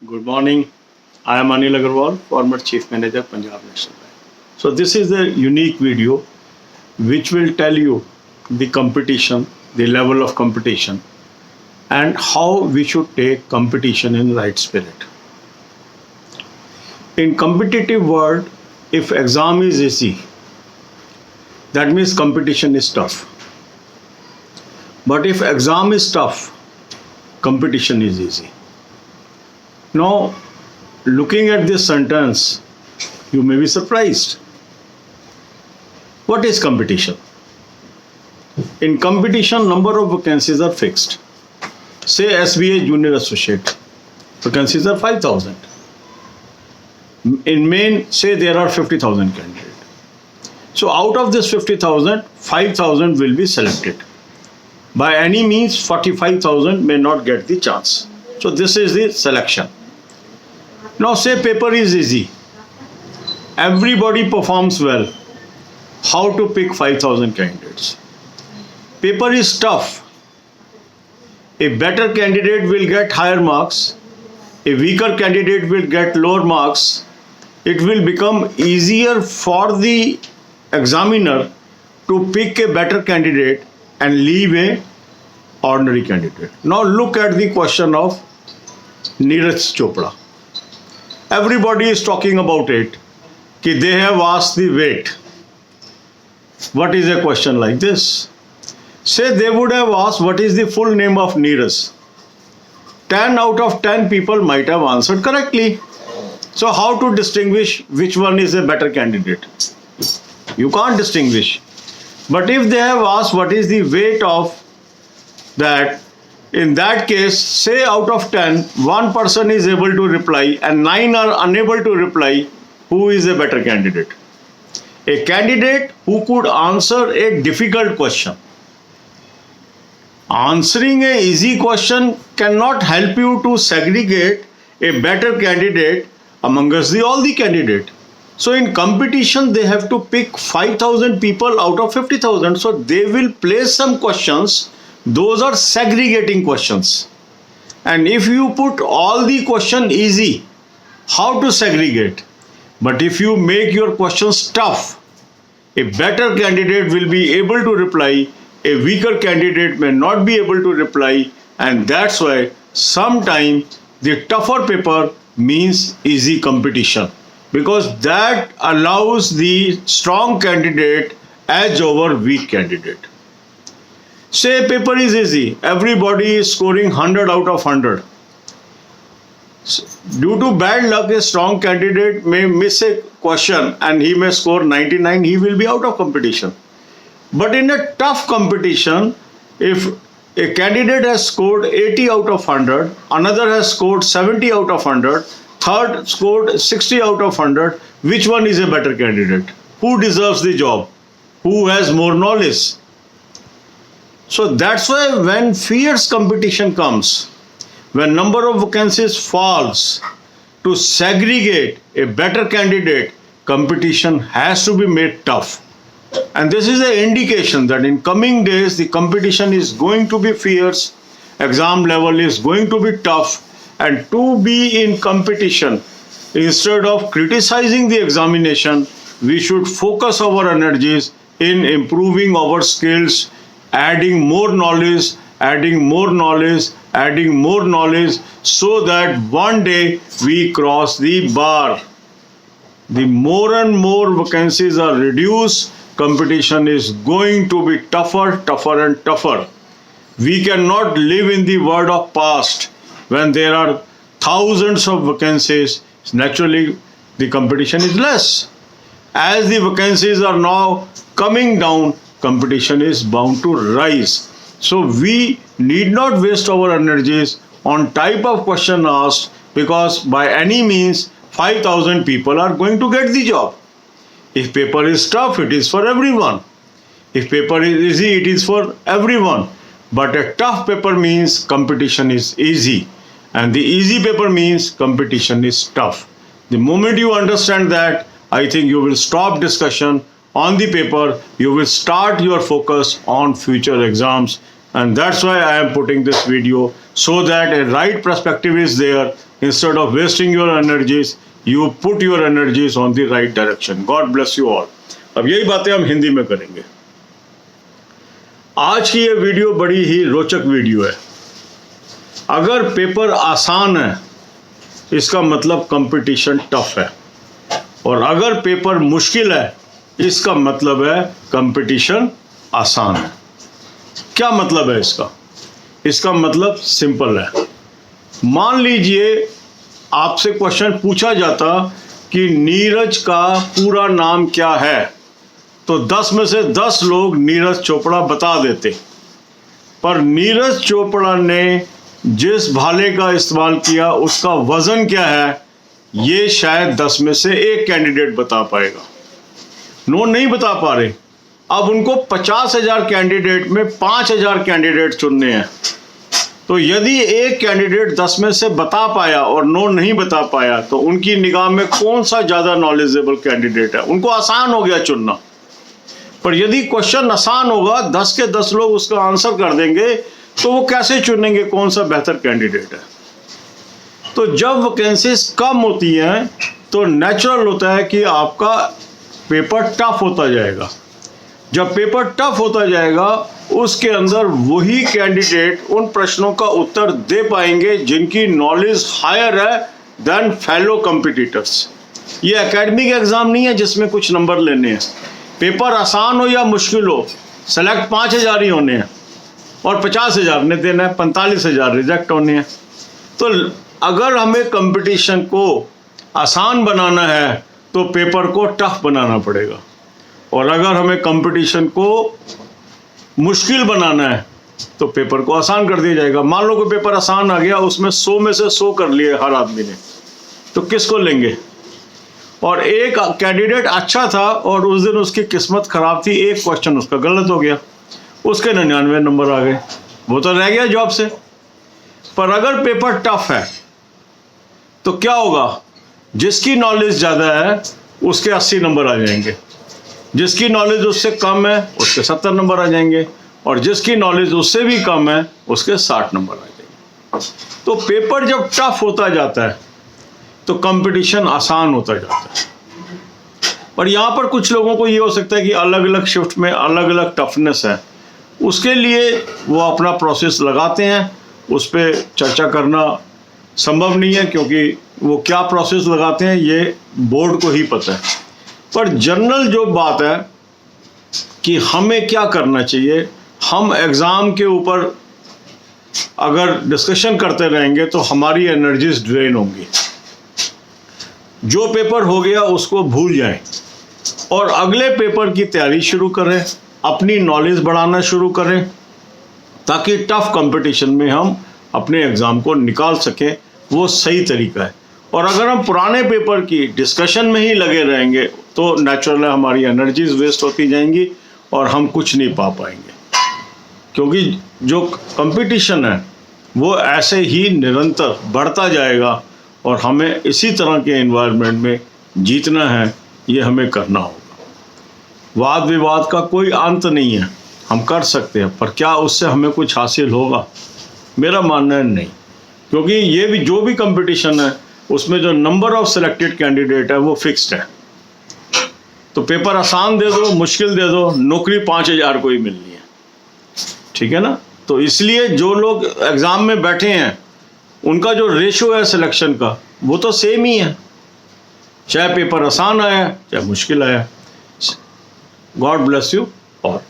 Good morning. I am Anil Agarwal, former Chief Manager, Punjab National Bank. So this is a unique video which will tell you the competition, the level of competition, and how we should take competition in right spirit. In competitive world, if exam is easy, that means competition is tough. But if exam is tough, competition is easy. Now, looking at this sentence, you may be surprised. What is competition? In competition, number of vacancies are fixed. Say SBA Junior Associate, vacancies are 5,000. In main, say there are 50,000 candidates. So out of this 50,000, 5,000 will be selected. By any means, 45,000 may not get the chance. So this is the selection. Now say paper is easy. Everybody performs well. How to pick 5,000 candidates? Paper is tough. A better candidate will get higher marks. A weaker candidate will get lower marks. It will become easier for the examiner to pick a better candidate and leave a ordinary candidate. Now look at the question of Neeraj Chopra. Everybody is talking about it. They have asked the weight. What is a question like this? Say they would have asked what is the full name of Neeraj. 10 out of 10 people might have answered correctly. So how to distinguish which one is a better candidate? You can't distinguish. But if they have asked what is the weight of that, in that case, say out of 10, one person is able to reply and 9 are unable to reply. Who is a better candidate? A candidate who could answer a difficult question. Answering an easy question cannot help you to segregate a better candidate amongst all the candidates. So in competition, they have to pick 5,000 people out of 50,000. So they will place some questions. Those are segregating questions. And if you put all the question easy, how to segregate? But if you make your questions tough, a better candidate will be able to reply, a weaker candidate may not be able to reply, and that's why sometimes the tougher paper means easy competition, because that allows the strong candidate edge over weak candidate. Say paper is easy, everybody is scoring 100 out of 100. Due to bad luck, a strong candidate may miss a question and he may score 99, he will be out of competition. But in a tough competition, if a candidate has scored 80 out of 100, another has scored 70 out of 100, third scored 60 out of 100, which one is a better candidate? Who deserves the job? Who has more knowledge? So that's why when fierce competition comes, when number of vacancies falls, to segregate a better candidate, competition has to be made tough. And this is an indication that in coming days, the competition is going to be fierce, exam level is going to be tough, and to be in competition, instead of criticizing the examination, we should focus our energies in improving our skills, adding more knowledge, adding more knowledge, adding more knowledge, so that one day we cross the bar. The more and more vacancies are reduced, competition is going to be tougher, tougher and tougher. We cannot live in the world of past when there are thousands of vacancies. Naturally, the competition is less. As the vacancies are now coming down, competition is bound to rise. So we need not waste our energies on type of question asked, because by any means 5,000 people are going to get the job. If paper is tough, it is for everyone. If paper is easy, it is for everyone. But a tough paper means competition is easy, and the easy paper means competition is tough. The moment you understand that, I think you will stop discussion on the paper, you will start your focus on future exams, and that's why I am putting this video so that a right perspective is there. Instead of wasting your energies, you put your energies on the right direction. God bless you all. अब यही बातें हम हिंदी में करेंगे। आज की ये video बड़ी ही रोचक वीडियो है। अगर पेपर आसान है इसका मतलब कंपटीशन टफ है, और अगर पेपर मुश्किल है इसका मतलब है कंपटीशन आसान है। क्या मतलब है इसका? इसका मतलब सिंपल है। मान लीजिए आपसे क्वेश्चन पूछा जाता कि नीरज का पूरा नाम क्या है, तो 10 में से 10 लोग नीरज चोपड़ा बता देते, पर नीरज चोपड़ा ने जिस भाले का इस्तेमाल किया उसका वजन क्या है ये शायद 10 में से 1 कैंडिडेट बता पाएगा। नो नहीं बता पा रहे। अब उनको 50,000 कैंडिडेट में 5,000 कैंडिडेट चुनने हैं, तो यदि एक कैंडिडेट 10 में से बता पाया और नो नहीं बता पाया तो उनकी निगाह में कौन सा ज़्यादा नॉलेजेबल कैंडिडेट है? उनको आसान हो गया चुनना। पर यदि क्वेश्चन आसान होगा, 10 के 10 लोग उसका आंसर कर देंगे, तो वो कैसे चुनेंगे कौन सा बेहतर कैंडिडेट है? तो जब वैकेंसीज कम होती हैं तो नेचुरल होता है कि आपका पेपर टफ होता जाएगा। जब पेपर टफ होता जाएगा उसके अंदर वही कैंडिडेट उन प्रश्नों का उत्तर दे पाएंगे जिनकी नॉलेज हायर है देन फेलो कॉम्पिटिटर्स। ये एकेडमिक एग्जाम नहीं है जिसमें कुछ नंबर लेने हैं। पेपर आसान हो या मुश्किल हो, सेलेक्ट 5,000 ही होने हैं और 50,000 ने देना है, 45,000 रिजेक्ट होने हैं। तो अगर हमें कंपटीशन को आसान बनाना है तो पेपर को टफ बनाना पड़ेगा, और अगर हमें कंपटीशन को मुश्किल बनाना है तो पेपर को आसान कर दिया जाएगा। मान लो कोई पेपर आसान आ गया, उसमें 100 में से 100 कर लिए हर आदमी ने, तो किसको लेंगे? और एक कैंडिडेट अच्छा था और उस दिन उसकी किस्मत खराब थी, एक क्वेश्चन उसका गलत हो गया, उसके 99 नंबर आ गए, वो तो रह गया जॉब से। पर अगर पेपर टफ है तो क्या होगा? जिसकी नॉलेज ज़्यादा है उसके 80 नंबर आ जाएंगे, जिसकी नॉलेज उससे कम है उसके 70 नंबर आ जाएंगे, और जिसकी नॉलेज उससे भी कम है उसके 60 नंबर आ जाएंगे। तो पेपर जब टफ होता जाता है तो कंपटीशन आसान होता जाता है। पर यहाँ पर कुछ लोगों को ये हो सकता है कि अलग अलग शिफ्ट में अलग अलग टफनेस है, उसके लिए वो अपना प्रोसेस लगाते हैं। उस पर चर्चा करना संभव नहीं है क्योंकि वो क्या प्रोसेस लगाते हैं ये बोर्ड को ही पता है। पर जनरल जो बात है कि हमें क्या करना चाहिए, हम एग्ज़ाम के ऊपर अगर डिस्कशन करते रहेंगे तो हमारी एनर्जीज ड्रेन होंगी। जो पेपर हो गया उसको भूल जाएं और अगले पेपर की तैयारी शुरू करें, अपनी नॉलेज बढ़ाना शुरू करें, ताकि टफ कंपटीशन में हम अपने एग्ज़ाम को निकाल सकें। वो सही तरीका है। और अगर हम पुराने पेपर की डिस्कशन में ही लगे रहेंगे तो नेचुरल है हमारी एनर्जीज वेस्ट होती जाएंगी और हम कुछ नहीं पा पाएंगे, क्योंकि जो कंपटीशन है वो ऐसे ही निरंतर बढ़ता जाएगा और हमें इसी तरह के एनवायरनमेंट में जीतना है। ये हमें करना होगा। वाद विवाद का कोई अंत नहीं है, हम कर सकते हैं, पर क्या उससे हमें कुछ हासिल होगा? मेरा मानना है नहीं, क्योंकि ये भी जो भी कंपटीशन है उसमें जो नंबर ऑफ सिलेक्टेड कैंडिडेट है वो फिक्स्ड है। तो पेपर आसान दे दो, मुश्किल दे दो, नौकरी 5,000 को ही मिलनी है, ठीक है ना? तो इसलिए जो लोग एग्ज़ाम में बैठे हैं उनका जो रेशो है सिलेक्शन का वो तो सेम ही है, चाहे पेपर आसान आया चाहे मुश्किल आया। God bless you. और